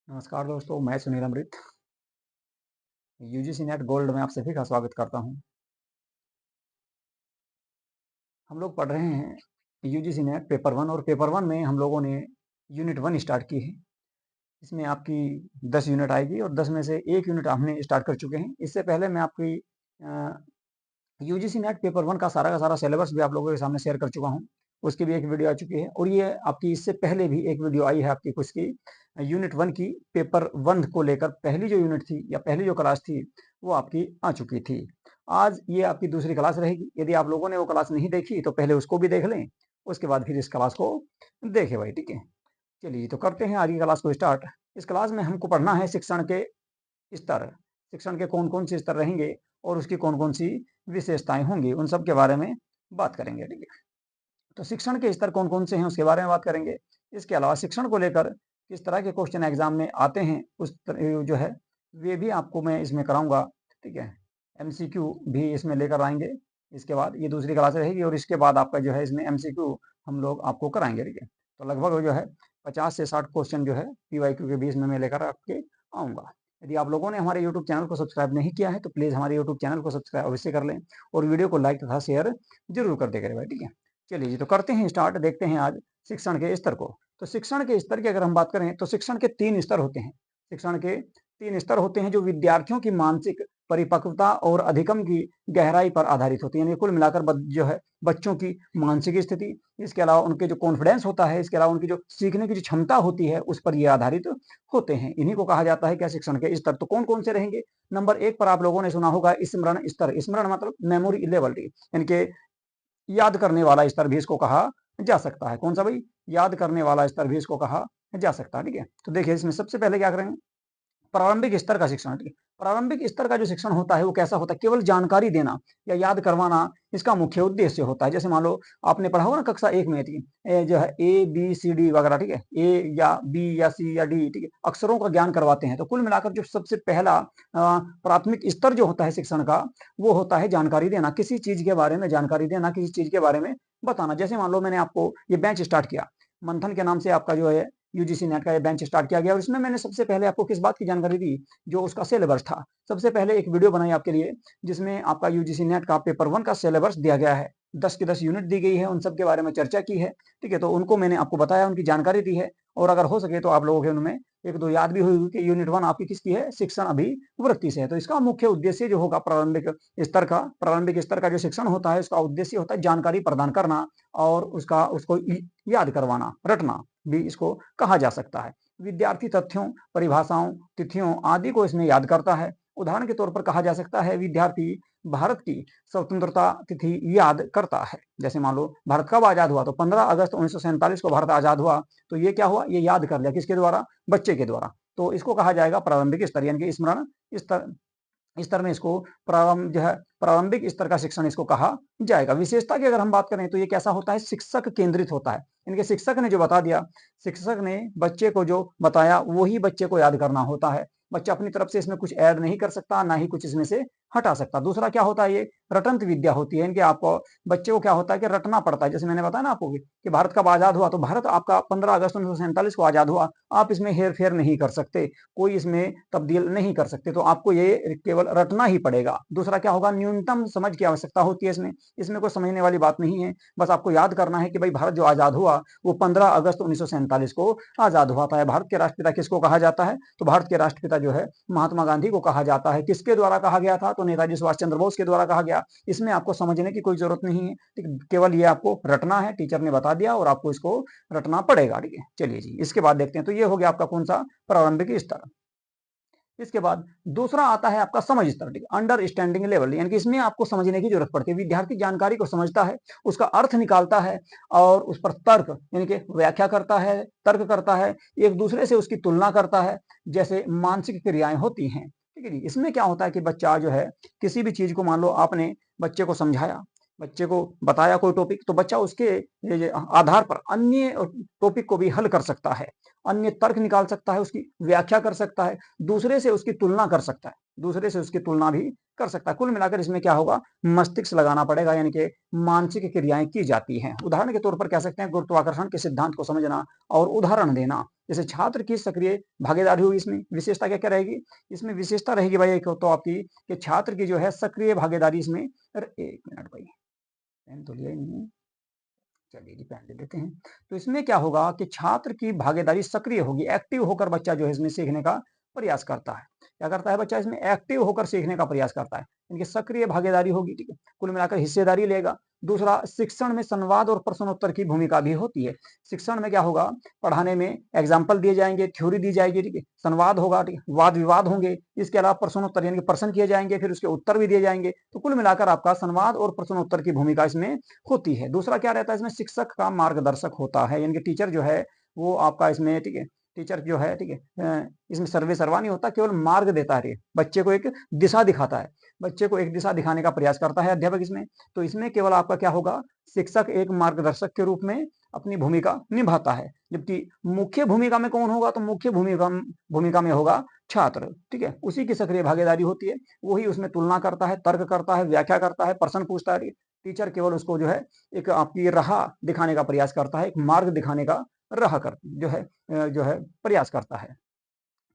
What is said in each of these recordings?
नमस्कार दोस्तों, मैं सुनील अमृत यूजीसी नेट गोल्ड में आप सभी का स्वागत करता हूं। हम लोग पढ़ रहे हैं यूजीसी नेट पेपर वन और पेपर वन में हम लोगों ने यूनिट वन स्टार्ट की है। इसमें आपकी 10 यूनिट आएगी और 10 में से एक यूनिट हमने स्टार्ट कर चुके हैं। इससे पहले मैं आपकी यूजीसी नेट पेपर वन का सारा सिलेबस भी आप लोगों के सामने शेयर कर चुका हूँ। उसकी भी एक वीडियो आ चुकी है और ये आपकी इससे पहले भी एक वीडियो आई है आपकी कुछ की यूनिट वन की पेपर वन को लेकर पहली जो यूनिट थी या पहली जो क्लास थी वो आपकी आ चुकी थी। आज ये आपकी दूसरी क्लास रहेगी। यदि आप लोगों ने वो क्लास नहीं देखी तो पहले उसको भी देख लें, उसके बाद फिर इस क्लास को देखें भाई, ठीक है। चलिए तो करते हैं आज की क्लास को स्टार्ट। इस क्लास में हमको पढ़ना है शिक्षण के स्तर। शिक्षण के कौन कौन से स्तर रहेंगे और उसकी कौन कौन सी विशेषताएं होंगी, उन सब के बारे में बात करेंगे, ठीक है। तो शिक्षण के स्तर कौन कौन से हैं उसके बारे में बात करेंगे। इसके अलावा शिक्षण को लेकर किस तरह के क्वेश्चन एग्जाम में आते हैं जो है वे भी आपको मैं इसमें कराऊंगा, ठीक है। एमसीक्यू भी इसमें लेकर आएंगे। इसके बाद ये दूसरी क्लास रहेगी और इसके बाद आपका जो है इसमें एमसीक्यू हम लोग आपको कराएंगे, ठीक है। तो लगभग जो है 50 से 60 क्वेश्चन जो है पीवाईक्यू के बीच में मैं लेकर आपके आऊंगा। यदि आप लोगों ने हमारे यूट्यूब चैनल को सब्सक्राइब नहीं किया है तो प्लीज़ हमारे यूट्यूब चैनल को सब्सक्राइब अवश्य कर लें और वीडियो को लाइक तथा शेयर जरूर कर दे करें, ठीक है। चलिए जी, तो करते हैं स्टार्ट। देखते हैं आज शिक्षण के स्तर को। तो शिक्षण के स्तर की अगर हम बात करें तो शिक्षण के 3 स्तर होते हैं। शिक्षण के 3 स्तर होते हैं जो विद्यार्थियों की मानसिक परिपक्वता और अधिगम की गहराई पर आधारित होती है। यानी कुल मिलाकर जो है बच्चों की मानसिक स्थिति, इसके अलावा उनके जो कॉन्फिडेंस होता है, इसके अलावा उनकी जो सीखने की जो क्षमता होती है उस पर ये आधारित होते हैं। इन्हीं को कहा जाता है क्या, शिक्षण के स्तर। तो कौन कौन से रहेंगे? नंबर 1 पर आप लोगों ने सुना होगा स्मरण स्तर। स्मरण मतलब मेमोरी लेवल, यानी कि याद करने वाला स्तर भी इसको कहा जा सकता है। कौन सा भाई? याद करने वाला स्तर भी इसको कहा जा सकता है, ठीक है। तो देखिए इसमें सबसे पहले क्या करेंगे, प्रारंभिक स्तर का शिक्षण, ठीक है। प्रारंभिक स्तर का जो शिक्षण होता है वो कैसा होता है? केवल जानकारी देना या याद करवाना इसका मुख्य उद्देश्य होता है। जैसे मान लो आपने पढ़ा होगा ना कक्षा 1 में, ठीक है, जो है ए बी सी डी वगैरह, ठीक है, ए या बी या सी या डी, ठीक है, अक्षरों का ज्ञान करवाते हैं। तो कुल मिलाकर जो सबसे पहला प्राथमिक स्तर जो होता है शिक्षण का वो होता है जानकारी देना, किसी चीज के बारे में जानकारी देना, किसी चीज के बारे में बताना। जैसे मान लो मैंने आपको ये बेंच स्टार्ट किया, मंथन के नाम से आपका जो है यूजीसी नेट का ये बेंच स्टार्ट किया गया और इसमें मैंने सबसे पहले आपको किस बात की जानकारी दी? जो उसका सिलेबस था। सबसे पहले एक वीडियो बनाई आपके लिए जिसमें आपका यूजीसी नेट का पेपर वन का सिलेबस दिया गया है, 10 की 10 यूनिट दी गई है, उन सब के बारे में चर्चा की है, ठीक है। तो उनको मैंने आपको बताया, उनकी जानकारी दी है और अगर हो सके तो आप लोगों के उनमें एक दो याद भी हुई कि यूनिट वन आपकी किसकी है? शिक्षण अभिवृत्ति से है। तो इसका मुख्य उद्देश्य जो होगा प्रारंभिक स्तर का जो शिक्षण होता है उसका उद्देश्य होता है जानकारी प्रदान करना और उसको याद करवाना, रटना भी इसको कहा जा सकता है। विद्यार्थी तथ्यों, परिभाषाओं, तिथियों आदि को इसमें याद करता है। उदाहरण के तौर पर कहा जा सकता है विद्यार्थी भारत की स्वतंत्रता तिथि याद करता है। जैसे मान लो भारत कब आजाद हुआ? तो 15 अगस्त 1947 को भारत आजाद हुआ। तो ये क्या हुआ? ये याद कर लिया, किसके द्वारा? बच्चे के द्वारा। तो इसको कहा जाएगा प्रारंभिक स्तर, यानी कि स्मरण स्तर। स्तर में इसको प्रारंभिक स्तर का शिक्षण इसको कहा जाएगा। विशेषता की अगर हम बात करें तो ये कैसा होता है? शिक्षक केंद्रित होता है। इनके शिक्षक ने जो बता दिया, शिक्षक ने बच्चे को जो बताया वही बच्चे को याद करना होता है। बच्चा अपनी तरफ से इसमें कुछ ऐड नहीं कर सकता, ना ही कुछ इसमें से हटा सकता। दूसरा क्या होता है? ये रटंत विद्या होती है। इनके आपको बच्चे को क्या होता है कि रटना पड़ता है। जैसे मैंने बताया ना आपको कि भारत कब आजाद हुआ, तो भारत आपका 15 अगस्त 1947 को आजाद हुआ। आप इसमें हेर फेर नहीं कर सकते, कोई इसमें तब्दील नहीं कर सकते, तो आपको ये केवल रटना ही पड़ेगा। दूसरा क्या होगा? न्यूनतम समझ की आवश्यकता होती है इसमें। इसमें कोई समझने वाली बात नहीं है, बस आपको याद करना है कि भाई भारत जो आजाद हुआ वो 15 अगस्त 1947 को आजाद हुआ था। भारत के राष्ट्रपिता किसको कहा जाता है? तो भारत के राष्ट्रपिता जो है महात्मा गांधी को कहा जाता है। किसके द्वारा कहा गया था? तो नेताजी सुभाष चंद्र बोस के द्वारा कहा गया। इसमें आपको समझने की कोई जरूरत नहीं है, केवल ये आपको रटना है। टीचर ने बता दिया और आपको इसको रटना पड़ेगा, ठीक है। चलिए जी, इसके बाद देखते हैं। तो ये हो गया आपका कौन सा? प्रारंभिक स्तर। इसके बाद दूसरा आता है आपका समझ स्तर, अंडरस्टैंडिंग लेवल, यानी कि इसमें आपको समझने की जरूरत पड़ती है। विद्यार्थी जानकारी को समझता है, उसका अर्थ निकालता है और उस पर तर्क यानी कि व्याख्या करता है, तर्क करता है, एक दूसरे से उसकी तुलना करता है, जैसे मानसिक क्रियाएं होती हैं, ठीक है जी। इसमें क्या होता है कि बच्चा जो है किसी भी चीज को, मान लो आपने बच्चे को समझाया, बच्चे को बताया कोई टॉपिक, तो बच्चा उसके आधार पर अन्य टॉपिक को भी हल कर सकता है। अन्य तर्क निकाल सकता है, उसकी व्याख्या कर सकता है, दूसरे से उसकी तुलना कर सकता है, दूसरे से उसकी तुलना भी कर सकता है। कुल मिलाकर इसमें क्या होगा, मस्तिष्क लगाना पड़ेगा, यानी कि मानसिक क्रियाएं की जाती हैं। उदाहरण के तौर पर कह सकते हैं गुरुत्वाकर्षण के सिद्धांत को समझना और उदाहरण देना। जैसे छात्र की सक्रिय भागीदारी होगी, इसमें विशेषता क्या क्या रहेगी, इसमें विशेषता रहेगी भाई एक तो आपकी कि छात्र की जो है सक्रिय भागीदारी इसमें, अरे एक मिनट भाई, पेन तो लिया ही नहीं है, चलिए जी पेन ले लेते हैं। तो इसमें क्या होगा कि छात्र की भागीदारी सक्रिय होगी, एक्टिव होकर बच्चा जो है इसमें सीखने का प्रयास करता है। क्या करता है बच्चा, इसमें एक्टिव होकर सीखने का प्रयास करता है, इनकी सक्रिय भागीदारी होगी, ठीक है। कुल मिलाकर हिस्सेदारी लेगा। दूसरा, शिक्षण में संवाद और प्रश्नोत्तर की भूमिका भी होती है। शिक्षण में क्या होगा, पढ़ाने में एग्जाम्पल दिए जाएंगे, थ्योरी दी जाएगी, ठीक है, संवाद होगा, ठीक है, वाद विवाद होंगे, इसके अलावा प्रश्नोत्तर यानी कि प्रश्न किए जाएंगे, फिर उसके उत्तर भी दिए जाएंगे। तो कुल मिलाकर आपका संवाद और प्रश्नोत्तर की भूमिका इसमें होती है। दूसरा क्या रहता है, इसमें शिक्षक का मार्गदर्शक होता है, यानी कि टीचर जो है वो आपका इसमें, ठीक है, टीचर जो है, ठीक है, इसमें सर्वे सर्वा नहीं होता, केवल मार्ग देता है, बच्चे को एक दिशा दिखाता है, बच्चे को एक दिशा दिखाने का प्रयास करता है अध्यापक इसमें। तो इसमें केवल आपका क्या होगा, शिक्षक एक मार्गदर्शक के रूप में अपनी भूमिका निभाता है। जबकि मुख्य भूमिका में कौन होगा, तो मुख्य भूमिका में होगा छात्र, ठीक है, उसी की सक्रिय भागीदारी होती है, वही उसमें तुलना करता है, तर्क करता है, व्याख्या करता है, प्रश्न पूछता है। टीचर केवल उसको जो है एक आपकी राह दिखाने का प्रयास करता है, एक मार्ग दिखाने का राह कर जो है प्रयास करता है,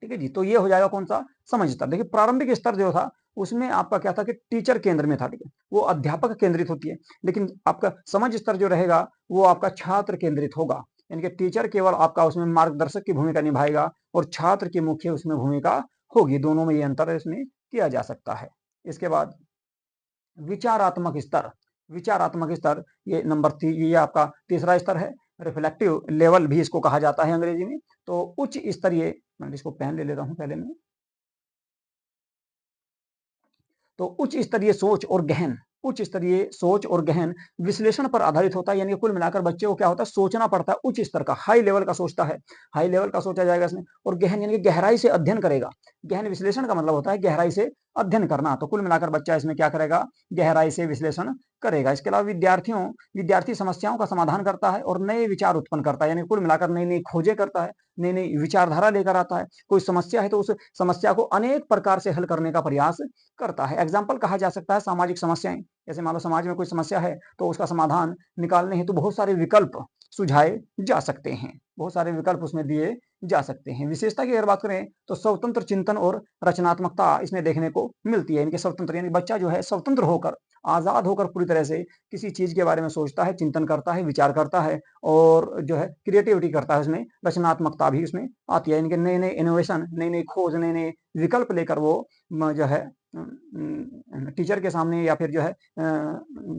ठीक है जी। तो ये हो जाएगा कौन सा, समझ स्तर। देखिए प्रारंभिक स्तर जो था उसमें आपका क्या था कि टीचर केंद्र में था, ठीक है, वो अध्यापक केंद्रित होती है। लेकिन आपका समझ स्तर जो रहेगा वो आपका छात्र केंद्रित होगा, यानी कि टीचर केवल आपका उसमें मार्गदर्शक की भूमिका निभाएगा और छात्र की मुख्य उसमें भूमिका होगी। दोनों में ये अंतर इसमें किया जा सकता है। इसके बाद विचारात्मक स्तर, विचारात्मक स्तर ये ये आपका तीसरा स्तर है। रिफ्लेक्टिव लेवल भी इसको कहा जाता है अंग्रेजी में। तो उच्च स्तरीय, मैं इसको पेन ले लेता हूं पहले में। तो उच्च स्तरीय सोच और गहन विश्लेषण पर आधारित होता है, यानी कुल मिलाकर बच्चे को क्या होता है, सोचना पड़ता है, उच्च स्तर का, हाई लेवल का सोचता है, हाई लेवल का सोचा जाएगा इसमें। और गहन यानी कि गहराई से अध्ययन करेगा। गहन विश्लेषण का मतलब होता है गहराई से अध्ययन करना। तो कुल मिलाकर बच्चा इसमें क्या करेगा, गहराई से विश्लेषण करेगा। इसके अलावा विद्यार्थी समस्याओं का समाधान करता है और नए विचार उत्पन्न करता है, यानी कुल मिलाकर नई नई खोजें करता है, नई नई विचारधारा लेकर आता है। कोई समस्या है तो उस समस्या को अनेक प्रकार से हल करने का प्रयास करता है। एग्जाम्पल कहा जा सकता है सामाजिक समस्याएं, जैसे मान लो समाज में कोई समस्या है तो उसका समाधान निकालने हेतु बहुत सारे विकल्प सुझाए जा सकते हैं, बहुत सारे विकल्प उसमें दिए जा सकते हैं। विशेषता की अगर बात करें तो स्वतंत्र चिंतन और रचनात्मकता इसमें देखने को मिलती है। इनके स्वतंत्र यानी बच्चा जो है स्वतंत्र होकर, आजाद होकर पूरी तरह से किसी चीज के बारे में सोचता है, चिंतन करता है, विचार करता है और जो है क्रिएटिविटी करता है, उसमें रचनात्मकता भी उसमें आती है। इनके नए नए इनोवेशन, नई नई खोज, नए नए विकल्प लेकर वो जो है टीचर के सामने या फिर जो है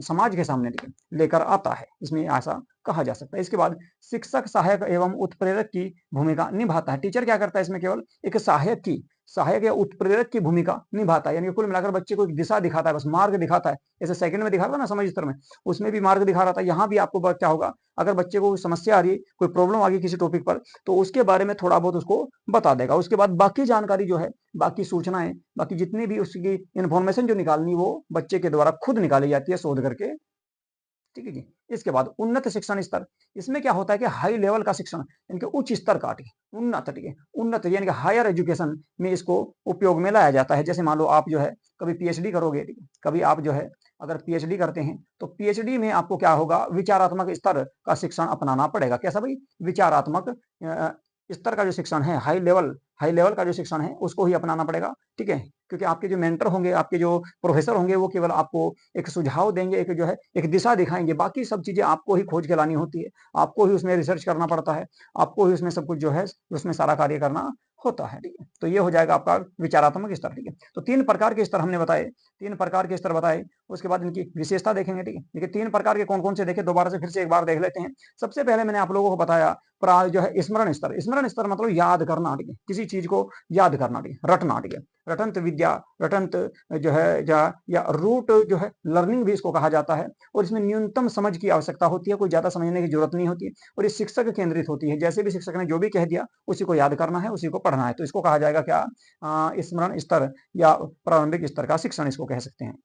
समाज के सामने लेकर आता है, इसमें ऐसा कहा जा सकता है। इसके बाद शिक्षक सहायक एवं उत्प्रेरक की भूमिका निभाता है। टीचर क्या करता है इसमें, केवल एक सहायक या उत्प्रेरक की भूमिका निभाता है, यानी कुल मिलाकर बच्चे को एक दिशा दिखाता है, बस मार्ग दिखाता है। जैसे सेकंड में दिखा था ना समझ स्तर में, उसमें भी मार्ग दिखा रहा था। यहाँ भी आपको क्या होगा, अगर बच्चे को समस्या आ रही है, कोई प्रॉब्लम आ गई किसी टॉपिक पर, तो उसके बारे में थोड़ा बहुत उसको बता देगा। उसके बाद बाकी जानकारी जो है, बाकी सूचनाएं, बाकी जितनी भी उसकी इंफॉर्मेशन जो निकालनी, वो बच्चे के द्वारा खुद निकाली जाती है शोध करके, ठीक है जी। इसके बाद उन्नत शिक्षण स्तर, इसमें क्या होता है कि हाई लेवल का शिक्षण, इनके उच्च स्तर का, ठीक है, उन्नत, ठीक है, उन्नत यानी कि हायर एजुकेशन में इसको उपयोग में लाया जाता है। जैसे मान लो आप जो है कभी पीएचडी करोगे, ठीक है, कभी आप जो है अगर पीएचडी करते हैं तो पीएचडी में आपको क्या होगा, विचारात्मक स्तर का शिक्षण अपनाना पड़ेगा। कैसा भाई, विचारात्मक स्तर का जो शिक्षण है, हाई लेवल का जो शिक्षण है उसको ही अपनाना पड़ेगा, ठीक है। क्योंकि आपके जो मेंटर होंगे, आपके जो प्रोफेसर होंगे, वो केवल आपको एक सुझाव देंगे, एक जो है एक दिशा दिखाएंगे, बाकी सब चीजें आपको ही खोज के लानी होती है, आपको ही उसमें रिसर्च करना पड़ता है, आपको ही उसमें सब कुछ जो है उसमें सारा कार्य करना होता है, ठीक है। तो ये हो जाएगा आपका विचारात्मक स्तर, ठीक है। तो तीन प्रकार के स्तर हमने बताए, तीन प्रकार के स्तर बताए। उसके बाद इनकी विशेषता देखेंगे, ठीक है। देखिए तीन प्रकार के कौन कौन से देखे, दोबारा से फिर से एक बार देख लेते हैं। सबसे पहले मैंने आप लोगों को बताया जो है स्मरण स्तर। स्मरण स्तर मतलब याद करना, ठीक है, किसी चीज को याद करना, ठीक है, रटना, ठीक है, रटंत विद्या, रटंत जो है या रूट जो है लर्निंग भी इसको कहा जाता है। और इसमें न्यूनतम समझ की आवश्यकता होती है, कोई ज्यादा समझने की जरूरत नहीं होती है, और ये शिक्षक केंद्रित होती है। जैसे भी शिक्षक ने जो भी कह दिया उसी को याद करना है, उसी को पढ़ना है, तो इसको कहा जाएगा क्या, स्मरण स्तर या प्रारंभिक स्तर का शिक्षण इसको कह सकते हैं।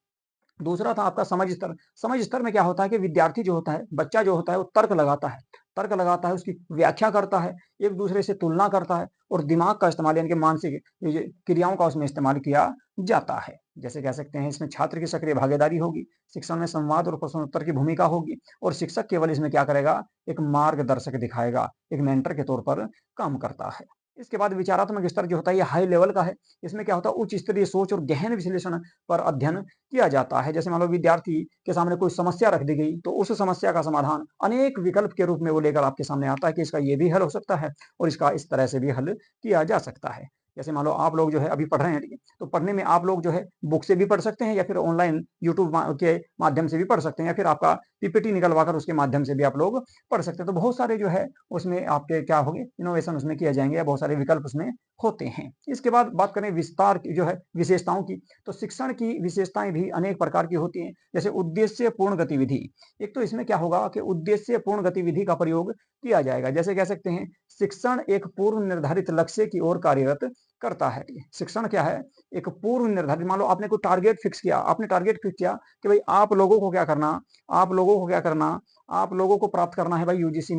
दूसरा था आपका समझ स्तर। समझ स्तर में क्या होता है कि विद्यार्थी जो होता है, बच्चा जो होता है, वो तर्क लगाता है, तर्क लगाता है, उसकी व्याख्या करता है, एक दूसरे से तुलना करता है और दिमाग का इस्तेमाल यानी कि मानसिक ये क्रियाओं का उसमें इस्तेमाल किया जाता है। जैसे कह सकते हैं इसमें छात्र की सक्रिय भागीदारी होगी, शिक्षण में संवाद और प्रश्नोत्तर की भूमिका होगी और शिक्षक केवल इसमें क्या करेगा, एक मार्गदर्शक दिखाएगा, एक मेंटर के तौर पर काम करता है। इसके बाद विचारात्मक स्तर जो होता है ये हाई लेवल का है। इसमें क्या होता है, उच्च स्तरीय सोच और गहन विश्लेषण पर अध्ययन किया जाता है। जैसे मान लो विद्यार्थी के सामने कोई समस्या रख दी गई तो उस समस्या का समाधान अनेक विकल्प के रूप में वो लेकर आपके सामने आता है कि इसका ये भी हल हो सकता है और इसका इस तरह से भी हल किया जा सकता है। जैसे मान लो आप लोग जो है अभी पढ़ रहे हैं, ठीक है, तो पढ़ने में आप लोग जो है बुक से भी पढ़ सकते हैं या फिर ऑनलाइन यूट्यूब के माध्यम से भी पढ़ सकते हैं या फिर आपका पीपीटी निकलवा कर उसके माध्यम से भी आप लोग पढ़ सकते हैं। तो बहुत सारे जो है उसमें आपके क्या होंगे, इनोवेशन उसमें किए जाएंगे या बहुत सारे विकल्प उसमें होते हैं। इसके बाद बात करें विस्तार की जो है विशेषताओं की, तो शिक्षण की विशेषताएं भी अनेक प्रकार की होती हैं। जैसे उद्देश्य पूर्ण गतिविधि, एक तो इसमें क्या होगा कि उद्देश्य पूर्ण गतिविधि का प्रयोग किया जाएगा। जैसे कह सकते हैं शिक्षण एक पूर्व निर्धारित लक्ष्य की ओर कार्यरत करता है। शिक्षण क्या है, एक पूर्व निर्धारित, मान लो आपने कोई टारगेट फिक्स किया, आपने टारगेट फिक्स किया कि भाई आप लोगों को क्या करना, आप लोगों को क्या करना, आप लोगों को प्राप्त करना है भाई यूजीसी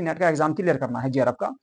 नेट का एग्जाम क्लियर करना है, जेआरएफ का।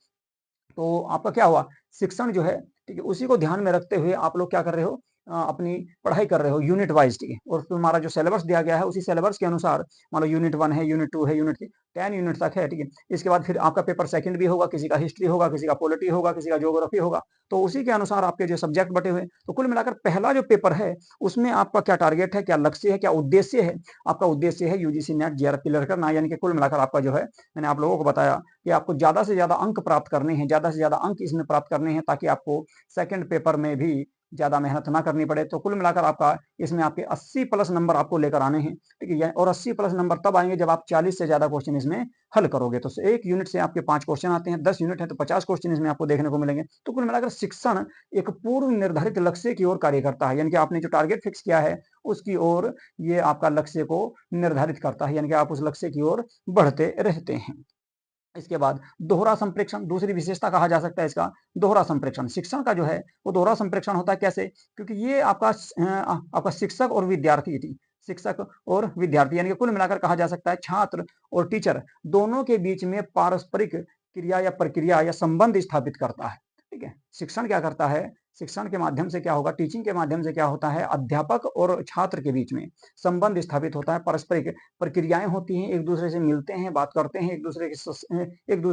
तो आपका क्या हुआ, शिक्षण जो है, ठीक है, उसी को ध्यान में रखते हुए आप लोग क्या कर रहे हो, अपनी पढ़ाई कर रहे हो यूनिट वाइज, ठीक है, और तुम्हारा जो सिलेबस दिया गया है उसी सिलेबस के अनुसार, मान लो यूनिट 1 है, यूनिट 2 है, यूनिट 3, 10 यूनिट तक है, ठीक है। इसके बाद फिर आपका पेपर सेकंड भी होगा, किसी का हिस्ट्री होगा, किसी का पॉलिटी होगा, किसी का ज्योग्राफी होगा, तो उसी के अनुसार आपके जो सब्जेक्ट बटे हुए। तो कुल मिलाकर पहला जो पेपर है उसमें आपका क्या टारगेट है, क्या लक्ष्य है, क्या उद्देश्य है, आपका उद्देश्य है यूजीसी नेट जेआरएफ क्लियर करना, यानी कि कुल मिलाकर आपका जो है, मैंने आप लोगों को बताया कि आपको ज्यादा से ज्यादा अंक प्राप्त करने हैं, ज्यादा से ज्यादा अंक इसमें प्राप्त करने हैं ताकि आपको सेकंड पेपर में भी ज्यादा मेहनत ना करनी पड़े। तो कुल मिलाकर आपका इसमें आपके 80 प्लस नंबर आपको लेकर आने हैं, ठीक है, और 80 प्लस नंबर तब आएंगे जब आप 40 से ज्यादा क्वेश्चन इसमें हल करोगे। तो एक यूनिट से आपके 5 क्वेश्चन आते हैं, 10 यूनिट है तो 50 क्वेश्चन इसमें आपको देखने को मिलेंगे। तो कुल मिलाकर शिक्षण एक पूर्व निर्धारित लक्ष्य की ओर कार्य करता है, यानी कि आपने जो टारगेट फिक्स किया है उसकी ओर ये आपका लक्ष्य को निर्धारित करता है, यानी कि आप उस लक्ष्य की ओर बढ़ते रहते हैं। इसके बाद दोहरा संप्रेक्षण, दूसरी विशेषता कहा जा सकता है इसका दोहरा संप्रेक्षण। शिक्षण का जो है वो दोहरा संप्रेक्षण होता है, कैसे, क्योंकि ये आपका शिक्षक और विद्यार्थी थी, शिक्षक और विद्यार्थी यानी कि कुल मिलाकर कहा जा सकता है छात्र और टीचर दोनों के बीच में पारस्परिक क्रिया या प्रक्रिया या संबंध स्थापित करता है, ठीक है। शिक्षण क्या करता है, शिक्षण के माध्यम से क्या होगा, टीचिंग के माध्यम से क्या होता है, अध्यापक और छात्र के बीच में संबंध स्थापित होता है, पारस्परिक प्रक्रियाएं होती हैं, एक दूसरे से मिलते हैं, बात करते हैं, एक दूसरे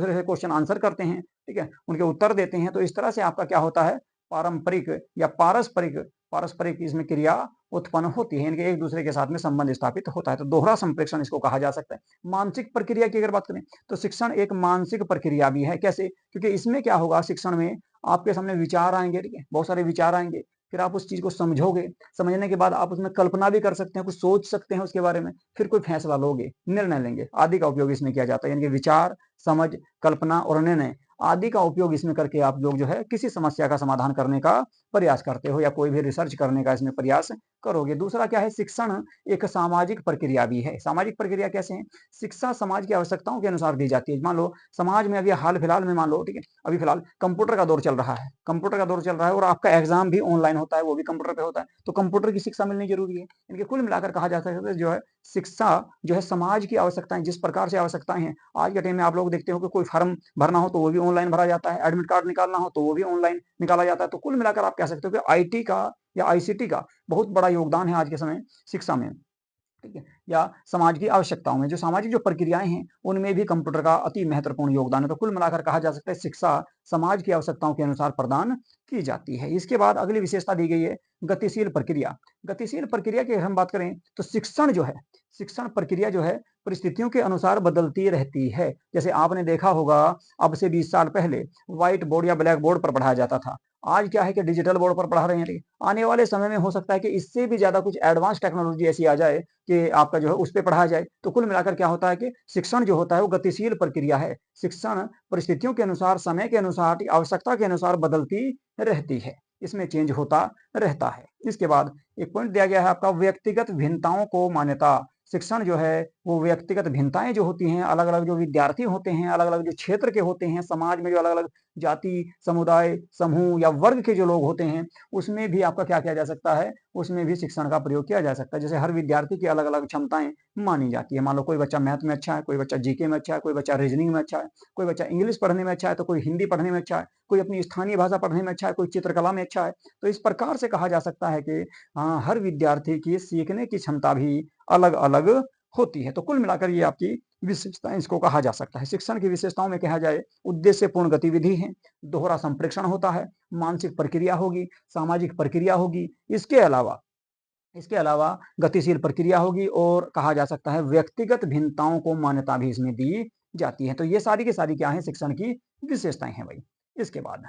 से क्वेश्चन आंसर करते हैं, ठीक है, उनके उत्तर देते हैं। तो इस तरह से आपका क्या होता है, पारंपरिक या पारस्परिक पारस्परिक इसमें क्रिया उत्पन्न होती है, इनके एक दूसरे के साथ में संबंध स्थापित होता है। तो दोहरा संप्रेषण इसको कहा जा सकता है। मानसिक प्रक्रिया की अगर बात करें तो शिक्षण एक मानसिक प्रक्रिया भी है, कैसे, क्योंकि इसमें क्या होगा, शिक्षण में आपके सामने विचार आएंगे, ठीक है, बहुत सारे विचार आएंगे, फिर आप उस चीज को समझोगे, समझने के बाद आप उसमें कल्पना भी कर सकते हैं, कुछ सोच सकते हैं उसके बारे में, फिर कोई फैसला लोगे, निर्णय लेंगे, आदि का उपयोग इसमें किया जाता है। यानी कि विचार, समझ, कल्पना और निर्णय आदि का उपयोग इसमें करके आप लोग जो है किसी समस्या का समाधान करने का प्रयास करते हो या कोई भी रिसर्च करने का इसमें प्रयास करोगे। दूसरा क्या है, शिक्षण एक सामाजिक प्रक्रिया भी है। सामाजिक प्रक्रिया कैसे है, शिक्षा समाज की आवश्यकताओं के अनुसार दी जाती है। मान लो समाज में अभी हाल फिलहाल में मान लो, ठीक है, अभी फिलहाल कंप्यूटर का दौर चल रहा है, कंप्यूटर का दौर चल रहा है और आपका एग्जाम भी ऑनलाइन होता है, वो भी कंप्यूटर पे होता है, तो कंप्यूटर की शिक्षा मिलनी जरूरी है। इनके कुल मिलाकर कहा जा सकता है जो है शिक्षा जो है समाज की आवश्यकताएं, जिस प्रकार से आवश्यकताएं हैं आज के टाइम में आप लोग देखते हो कि कोई फॉर्म भरना हो तो वो भी ऑनलाइन भरा जाता है, एडमिट कार्ड निकालना हो तो वो भी ऑनलाइन निकाला जाता है। तो कुल मिलाकर आप कह सकते हो कि आईटी का या आईसीटी का बहुत बड़ा योगदान है आज के समय शिक्षा में, ठीक है, या समाज की आवश्यकताओं में, जो सामाजिक जो प्रक्रियाएं हैं उनमें भी कंप्यूटर का अति महत्वपूर्ण योगदान है। तो कुल मिलाकर कहा जा सकता है शिक्षा समाज की आवश्यकताओं के अनुसार प्रदान की जाती है। इसके बाद अगली विशेषता दी गई है गतिशील प्रक्रिया। गतिशील प्रक्रिया की अगर हम बात करें तो शिक्षण जो है, शिक्षण प्रक्रिया जो है परिस्थितियों के अनुसार बदलती रहती है। जैसे आपने देखा होगा अब से 20 साल पहले व्हाइट बोर्ड या ब्लैक बोर्ड पर पढ़ाया जाता था, आज क्या है कि डिजिटल बोर्ड पर पढ़ा रहे हैं। आने वाले समय में हो सकता है कि इससे भी ज्यादा कुछ एडवांस टेक्नोलॉजी ऐसी आ जाए कि आपका जो है उस पर पढ़ाया जाए। तो कुल मिलाकर क्या होता है कि शिक्षण जो होता है वो गतिशील प्रक्रिया है। शिक्षण परिस्थितियों के अनुसार, समय के अनुसार, आवश्यकता के अनुसार बदलती रहती है, इसमें चेंज होता रहता है। इसके बाद एक पॉइंट दिया गया है आपका व्यक्तिगत भिन्नताओं को मान्यता। शिक्षण जो है वो व्यक्तिगत भिन्नताएँ जो होती हैं, अलग-अलग जो विद्यार्थी होते हैं, अलग-अलग जो क्षेत्र के होते हैं, समाज में जो अलग-अलग जाति, समुदाय, समूह या वर्ग के जो लोग होते हैं, उसमें भी आपका क्या किया जा सकता है, उसमें भी शिक्षण का प्रयोग किया जा सकता है। जैसे हर विद्यार्थी की अलग-अलग क्षमताएँ मानी जाती है। मान लो कोई बच्चा मैथ में अच्छा है, कोई बच्चा जीके में अच्छा है, कोई बच्चा रीज़निंग में अच्छा है, कोई बच्चा इंग्लिश पढ़ने में अच्छा है, तो कोई हिंदी पढ़ने में अच्छा है, कोई अपनी स्थानीय भाषा पढ़ने में अच्छा है, कोई चित्रकला में अच्छा है। तो इस प्रकार से कहा जा सकता है कि हर विद्यार्थी की सीखने की क्षमता भी अलग-अलग होती है। तो कुल मिलाकर ये आपकी विशेषताएँ इसको कहा जा सकता है। शिक्षण की विशेषताओं में कहा जाए, उद्देश्यपूर्ण गतिविधि है, दोहरा संप्रेषण होता है, मानसिक प्रक्रिया होगी, सामाजिक प्रक्रिया होगी। इसके अलावा गतिशील प्रक्रिया होगी और कहा जा सकता है व्यक्तिगत भिन्नताओं को मान्यता भी इसमें दी जाती है। तो ये सारी की सारी क्या है, शिक्षण की विशेषताएँ हैं भाई। इसके बाद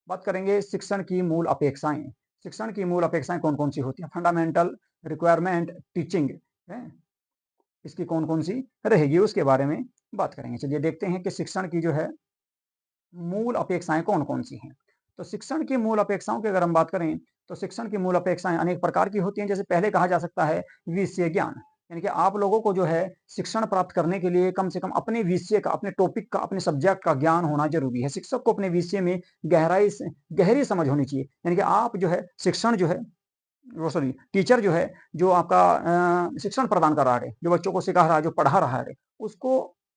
बात करेंगे शिक्षण की मूल अपेक्षाएँ। शिक्षण की मूल अपेक्षाएँ कौन-कौन सी होती हैं? फंडामेंटल रिक्वायरमेंट टीचिंग है, इसकी कौन-कौन सी रहेगी उसके बारे में बात करेंगे। चलिए देखते हैं कि शिक्षण की जो है मूल अपेक्षाएँ कौन-कौन सी हैं? तो शिक्षण की मूल अपेक्षाओं की अगर हम बात करें, तो शिक्षण की मूल अपेक्षाएँ अनेक प्रकार की होती हैं। जैसे पहले कहा जा सकता है विषय ज्ञान, यानी कि आप लोगों को जो है शिक्षण प्राप्त करने के लिए कम से कम अपने विषय का, अपने टॉपिक का, अपने सब्जेक्ट का ज्ञान होना ज़रूरी है। शिक्षक को अपने विषय में गहरी समझ होनी चाहिए। यानी कि आप जो है शिक्षण जो है वो सॉरी टीचर जो है, जो आपका शिक्षण प्रदान कर रहा है, जो बच्चों को सिखा रहा है, जो पढ़ा रहा है, उसको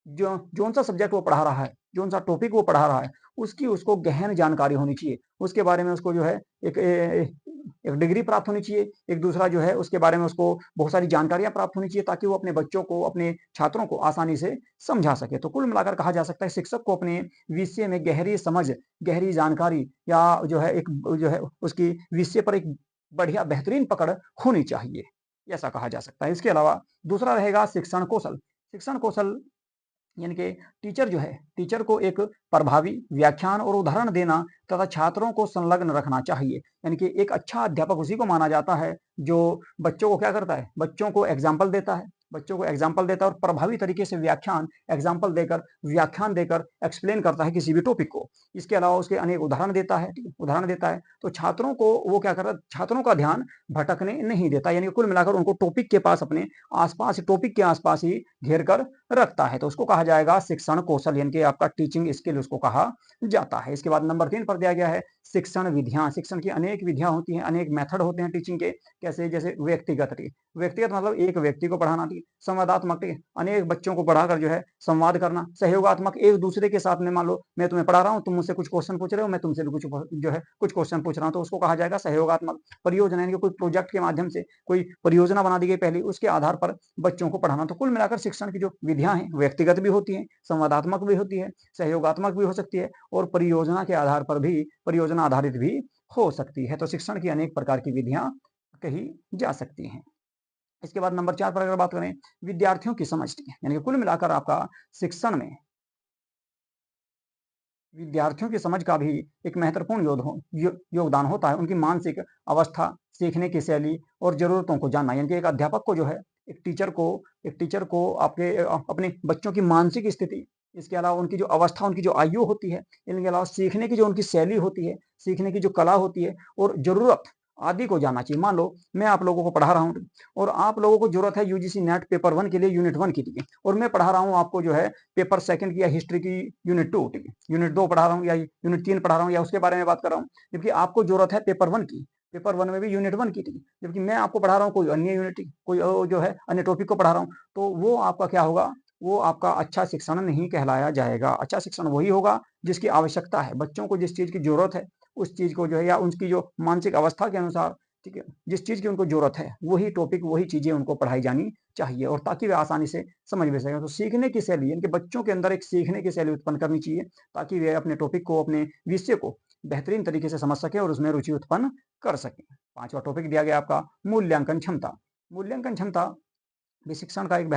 जो जौन-सा सब्जेक्ट वो पढ़ा रहा है, जौन-सा टॉपिक वो पढ़ा रहा है, उसकी उसको गहन जानकारी होनी चाहिए। उसके बारे में उसको जो है एक एक डिग्री प्राप्त होनी चाहिए। एक दूसरा जो है उसके बारे में उसको बहुत सारी जानकारियाँ प्राप्त होनी चाहिए ताकि वो अपने बच्चों को, अपने छात्रों को आसानी से समझा सके। तो कुल मिलाकर कहा जा सकता है शिक्षक को अपने विषय में गहरी समझ, गहरी जानकारी या जो है एक जो है उसकी विषय पर एक बढ़िया बेहतरीन पकड़ होनी चाहिए, ऐसा कहा जा सकता है। इसके अलावा दूसरा रहेगा शिक्षण कौशल। शिक्षण कौशल यानी कि टीचर को एक प्रभावी व्याख्यान और उदाहरण देना तथा छात्रों को संलग्न रखना चाहिए। यानी कि एक अच्छा अध्यापक उसी को माना जाता है जो बच्चों को क्या करता है, बच्चों को एग्जाम्पल देता है और प्रभावी तरीके से व्याख्यान देकर एक्सप्लेन करता है किसी भी टॉपिक को। इसके अलावा उसके अनेक उदाहरण देता है, ठीक है, उदाहरण देता है तो छात्रों को वो क्या करता है, छात्रों का ध्यान भटकने नहीं देता। यानी कुल मिलाकर उनको टॉपिक के पास, अपने आसपास, टॉपिक के आसपास ही घेर कर रखता है। तो उसको कहा जाएगा शिक्षण कौशल, यानी कि आपका टीचिंग स्किल उसको कहा जाता है। इसके बाद नंबर 3 पर दिया गया है शिक्षण विधियां। शिक्षण की अनेक विधियां होती हैं, अनेक मेथड होते हैं टीचिंग के। कैसे? जैसे व्यक्तिगत मतलब एक व्यक्ति को पढ़ाना, ठीक है, संवादात्मक, ठीक है, अनेक बच्चों को पढ़ाकर जो है संवाद करना। सहयोगात्मक, एक दूसरे के साथ में, मान लो मैं तुम्हें पढ़ा रहा हूँ, तुम मुझसे कुछ क्वेश्चन पूछ रहे हो, मैं तुमसे भी कुछ जो है कुछ क्वेश्चन पूछ रहा हूँ, तो उसको कहा जाएगा सहयोगात्मक। परियोजना, यानी कि कोई प्रोजेक्ट के माध्यम से कोई परियोजना बना दी गई पहले, उसके आधार पर बच्चों को पढ़ाना। तो कुल मिलाकर शिक्षण की जो विधियां हैं व्यक्तिगत भी होती हैं, संवादात्मक भी होती है, सहयोगात्मक भी हो सकती है और परियोजना के आधार पर भी, परियोजना आधारित भी हो सकती है। तो शिक्षण की अनेक प्रकार की विधियां कही जा सकती हैं। इसके बाद नंबर 4 पर अगर बात करें, विद्यार्थियों की समझ, यानी कि कुल मिलाकर आपका शिक्षण में विद्यार्थियों की समझ का भी एक महत्वपूर्ण योगदान होता है। उनकी मानसिक अवस्था, सीखने की शैली और ज़रूरतों को जानना। यानी कि एक अध्यापक को जो है, एक टीचर को अपने बच्चों की मानसिक स्थिति, इसके अलावा उनकी जो अवस्था, उनकी जो आयु होती है, इनके अलावा सीखने की जो उनकी शैली होती है, सीखने की जो कला होती है और ज़रूरत आदि को जानना चाहिए। मान लो मैं आप लोगों को पढ़ा रहा हूँ और आप लोगों को ज़रूरत है यूजीसी नेट पेपर 1 के लिए, यूनिट 1 की, ठीक है, और मैं पढ़ा रहा हूँ आपको जो है पेपर 2 की या हिस्ट्री की यूनिट 2, ठीक है, यूनिट 2 पढ़ा रहा हूँ या यूनिट 3 पढ़ा रहा हूँ या उसके बारे में बात कर रहा हूँ, जबकि आपको जरूरत है पेपर 1 की, पेपर 1 में भी यूनिट 1 की, ठीक है, जबकि मैं आपको पढ़ा रहा हूँ कोई अन्य यूनिट, कोई जो है अन्य टॉपिक को पढ़ा रहा हूँ, तो वो आपका क्या होगा, वो आपका अच्छा शिक्षण नहीं कहलाया जाएगा। अच्छा शिक्षण वही होगा जिसकी आवश्यकता है, बच्चों को जिस चीज की जरूरत है उस चीज को जो है, या उनकी जो मानसिक अवस्था के अनुसार, ठीक है, जिस चीज की उनको जरूरत है वही टॉपिक, वही चीजें उनको पढ़ाई जानी चाहिए और ताकि वे आसानी से समझ भी सकें। तो सीखने की शैली, यानी कि बच्चों के अंदर एक सीखने की शैली उत्पन्न करनी चाहिए ताकि वे अपने टॉपिक को, अपने विषय को बेहतरीन तरीके से समझ सकें और उसमें रुचि उत्पन्न कर सकें। 5वां टॉपिक दिया गया आपका मूल्यांकन क्षमता। मूल्यांकन क्षमता भी शिक्षण का एक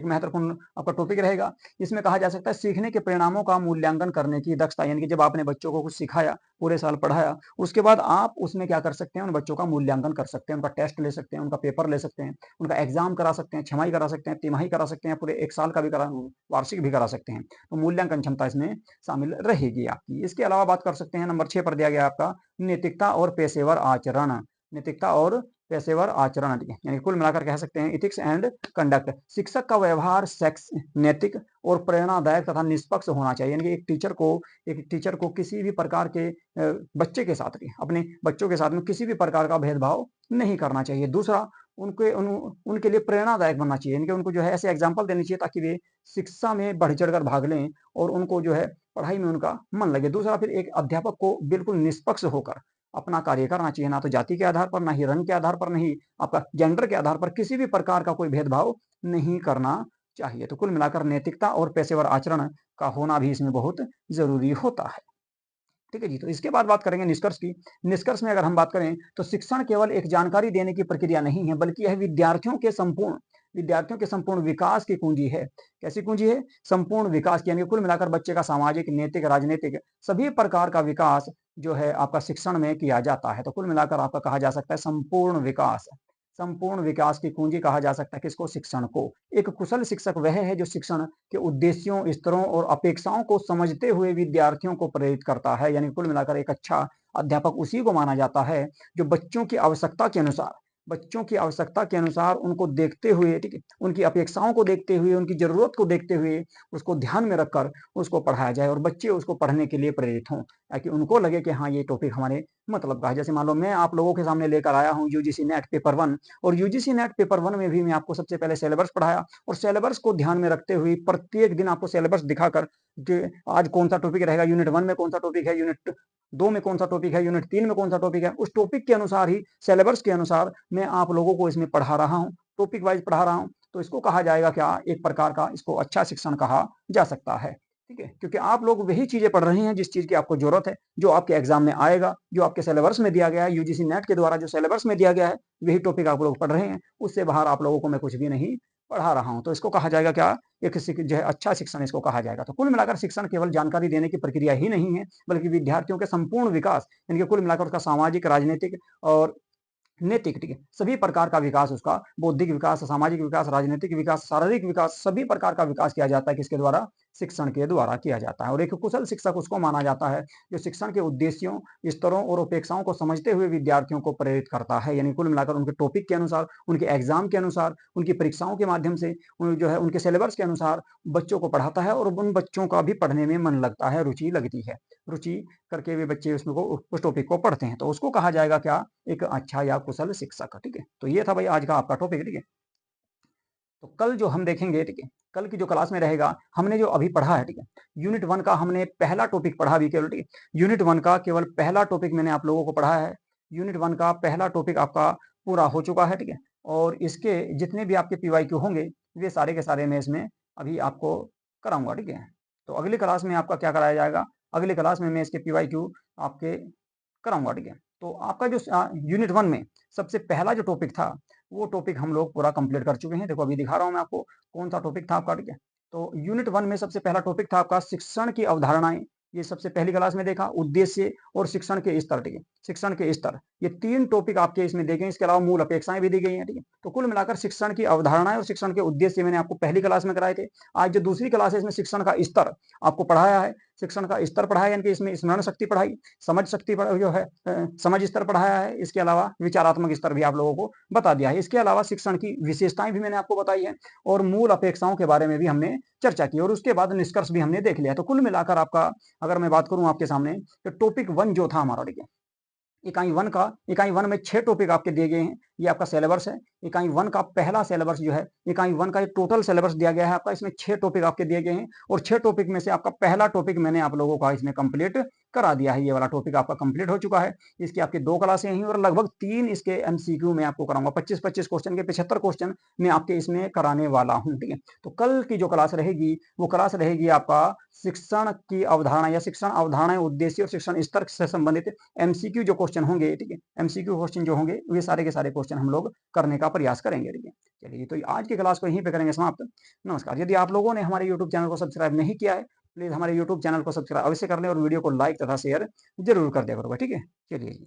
महत्वपूर्ण आपका टॉपिक रहेगा। इसमें कहा जा सकता है सीखने के परिणामों का मूल्यांकन करने की दक्षता, यानी कि जब आपने बच्चों को कुछ सिखाया, पूरे साल पढ़ाया, उसके बाद आप उसमें क्या कर सकते हैं, उन बच्चों का मूल्यांकन कर सकते हैं, उनका टेस्ट ले सकते हैं, उनका पेपर ले सकते हैं, उनका एग्जाम करा सकते हैं, छमाही करा सकते हैं, तिमाही करा सकते हैं, पूरे 1 साल का भी वार्षिक भी करा सकते हैं। तो मूल्यांकन क्षमता इसमें शामिल रहेगी आपकी। इसके अलावा बात कर सकते हैं, नंबर 6 पर दिया गया आपका नैतिकता और पेशेवर आचरण। नैतिकता और पेशेवर आचरण, ठीक है, यानी कुल मिलाकर कह सकते हैं इथिक्स एंड कंडक्ट। शिक्षक का व्यवहार सेक्स नैतिक और प्रेरणादायक तथा निष्पक्ष होना चाहिए, यानी कि एक टीचर को किसी भी प्रकार के बच्चे के साथ, अपने बच्चों के साथ में किसी भी प्रकार का भेदभाव नहीं करना चाहिए। दूसरा, उनके लिए प्रेरणादायक बनना चाहिए, यानी कि उनको जो है ऐसे एग्जाम्पल देने चाहिए ताकि वे शिक्षा में बढ़ चढ़ कर भाग लें और उनको जो है पढ़ाई में उनका मन लगे। दूसरा, फिर एक अध्यापक को बिल्कुल निष्पक्ष होकर अपना कार्य करना चाहिए, ना तो जाति के आधार पर, ना ही रंग के आधार पर, नहीं आपका जेंडर के आधार पर, किसी भी प्रकार का कोई भेदभाव नहीं करना चाहिए। तो कुल मिलाकर नैतिकता और पेशेवर आचरण का होना भी इसमें बहुत जरूरी होता है। ठीक है जी, तो इसके बाद बात करेंगे निष्कर्ष की। निष्कर्ष में अगर हम बात करें तो शिक्षण केवल एक जानकारी देने की प्रक्रिया नहीं है, बल्कि यह विद्यार्थियों के संपूर्ण विकास की कुंजी है। कैसी कुंजी है? संपूर्ण विकास की, यानी कुल मिलाकर बच्चे का सामाजिक, नैतिक, राजनीतिक सभी प्रकार का विकास जो है आपका शिक्षण में किया जाता है। तो कुल मिलाकर आपका कहा जा सकता है संपूर्ण विकास की कुंजी कहा जा सकता है किसको? शिक्षण को। एक कुशल शिक्षक वह है जो शिक्षण के उद्देश्यों, स्तरों और अपेक्षाओं को समझते हुए विद्यार्थियों को प्रेरित करता है। यानी कुल मिलाकर एक अच्छा अध्यापक उसी को माना जाता है जो बच्चों की आवश्यकता के अनुसार उनको देखते हुए, ठीक है, उनकी अपेक्षाओं को देखते हुए, उनकी जरूरत को देखते हुए उसको ध्यान में रखकर उसको पढ़ाया जाए और बच्चे उसको पढ़ने के लिए प्रेरित हों, ताकि उनको लगे कि हाँ ये टॉपिक हमारे मतलब का है। जैसे मान लो मैं आप लोगों के सामने लेकर आया हूँ यूजीसी नेट पेपर 1, और यूजीसी नेट पेपर 1 में भी मैं आपको सबसे पहले सिलेबस पढ़ाया और सिलेबस को ध्यान में रखते हुए प्रत्येक दिन आपको सिलेबस दिखाकर कि आज कौन सा टॉपिक रहेगा, यूनिट 1 में कौन सा टॉपिक है, यूनिट 2 में कौन सा टॉपिक है, यूनिट 3 में कौन सा टॉपिक है, उस टॉपिक के अनुसार ही, सिलेबस के अनुसार मैं आप लोगों को इसमें पढ़ा रहा हूँ, टॉपिक वाइज पढ़ा रहा हूँ। तो इसको कहा जाएगा क्या? एक प्रकार का इसको अच्छा शिक्षण कहा जा सकता है। ठीक है, क्योंकि आप लोग वही चीजें पढ़ रहे हैं जिस चीज की आपको जरूरत है, जो आपके एग्जाम में आएगा, जो आपके सिलेबस में दिया गया है, यूजीसी नेट के द्वारा जो सिलेबस में दिया गया है वही टॉपिक आप लोग पढ़ रहे हैं। उससे बाहर आप लोगों को मैं कुछ भी नहीं पढ़ा रहा हूं। तो इसको कहा जाएगा क्या? एक जो है अच्छा शिक्षण इसको कहा जाएगा। तो कुल मिलाकर शिक्षण केवल जानकारी देने की प्रक्रिया ही नहीं है, बल्कि विद्यार्थियों के संपूर्ण विकास, यानी कि कुल मिलाकर उसका सामाजिक, राजनीतिक और नैतिक, ठीक है, सभी प्रकार का विकास, उसका बौद्धिक विकास, सामाजिक विकास, राजनीतिक विकास, शारीरिक विकास, सभी प्रकार का विकास किया जाता है किसके द्वारा? शिक्षण के द्वारा किया जाता है। और एक कुशल शिक्षक उसको माना जाता है जो शिक्षण के उद्देश्यों, स्तरों और अपेक्षाओं को समझते हुए विद्यार्थियों को प्रेरित करता है। यानी कुल मिलाकर उनके टॉपिक के अनुसार, उनके एग्जाम के अनुसार, उनकी परीक्षाओं के माध्यम से जो है उनके सिलेबस के अनुसार बच्चों को पढ़ाता है और उन बच्चों का भी पढ़ने में मन लगता है, रुचि लगती है, रुचि करके वे बच्चे उसमें को उस टॉपिक को पढ़ते हैं। तो उसको कहा जाएगा क्या? एक अच्छा या कुशल शिक्षक। ठीक है, तो ये था भाई आज का आपका टॉपिक। ठीक है, तो कल जो हम देखेंगे, ठीक है, कल की जो क्लास में रहेगा, हमने जो अभी पढ़ा है, ठीक है, यूनिट 1 का हमने पहला टॉपिक पढ़ा अभी केवल, ठीक है, यूनिट 1 का केवल पहला टॉपिक मैंने आप लोगों को पढ़ा है। यूनिट 1 का पहला टॉपिक आपका पूरा हो चुका है। ठीक है, और इसके जितने भी आपके पीवाईक्यू होंगे वे सारे के सारे मैं इसमें अभी आपको कराऊंगा। ठीक है, तो अगली क्लास में आपका क्या कराया जाएगा? अगली क्लास में मैं इसके पीवाईक्यू आपके कराऊंगा। ठीक है, तो आपका जो यूनिट 1 में सबसे पहला जो टॉपिक था वो टॉपिक हम लोग पूरा कंप्लीट कर चुके हैं। देखो अभी दिखा रहा हूं मैं आपको कौन सा टॉपिक था आपका। ठीक है, तो यूनिट 1 में सबसे पहला टॉपिक था आपका शिक्षण की अवधारणाएं। ये सबसे पहली क्लास में देखा, उद्देश्य और शिक्षण के स्तर। ठीक है, शिक्षण के स्तर, ये 3 टॉपिक आपके इसमें देखे। इसके अलावा मूल अपेक्षाएं भी दी गई हैं। ठीक है, तो कुल मिलाकर शिक्षण की अवधारणाएं और शिक्षण के उद्देश्य मैंने आपको पहली क्लास में कराए थे। आज जो दूसरी क्लास है इसमें शिक्षण का स्तर आपको पढ़ाया है, शिक्षण का स्तर पढ़ाया, यानी कि इसमें स्मरण शक्ति पढ़ाई, समझ शक्ति जो है समझ स्तर पढ़ाया है। इसके अलावा विचारात्मक स्तर भी आप लोगों को बता दिया है। इसके अलावा शिक्षण की विशेषताएं भी मैंने आपको बताई है और मूल अपेक्षाओं के बारे में भी हमने चर्चा की और उसके बाद निष्कर्ष भी हमने देख लिया। तो कुल मिलाकर आपका अगर मैं बात करूं आपके सामने, तो टॉपिक 1 जो था हमारा, ठीक है, इकाई 1 में 6 टॉपिक आपके दिए गए हैं। ये आपका सिलेबस है। इकाई 1 का पहला सिलेबस जो है, इकाई 1 का एक टोटल सिलेबस दिया गया है आपका। इसमें 6 टॉपिक आपके दिए गए हैं और 6 टॉपिक में से आपका पहला टॉपिक मैंने आप लोगों का इसमें कंप्लीट करा दिया है। ये वाला टॉपिक आपका कंप्लीट हो चुका है। इसकी आपकी 2 क्लासें हैं और लगभग 3 इसके एमसीक्यू में आपको कराऊंगा। 25-25 क्वेश्चन के 75 क्वेश्चन मैं आपके इसमें कराने वाला हूं। ठीक है, तो कल की जो क्लास रहेगी वो क्लास रहेगी आपका शिक्षण की अवधारणा या शिक्षण अवधारणाएं, उद्देश्य और शिक्षण स्तर से संबंधित एमसीक्यू जो क्वेश्चन होंगे। ठीक है, एमसीक्यू क्वेश्चन जो होंगे वे सारे के सारे क्वेश्चन हम लोग करने का प्रयास करेंगे। ठीक है, चलिए तो आज की क्लास को यहीं पे करेंगे समाप्त। नमस्कार। यदि आप लोगों ने हमारे यूट्यूब चैनल को सब्सक्राइब नहीं किया है, प्लीज हमारे यूट्यूब चैनल को सब्सक्राइब अवश्य कर लें और वीडियो को लाइक तथा शेयर जरूर कर दिया करो। ठीक है, चलिए जी।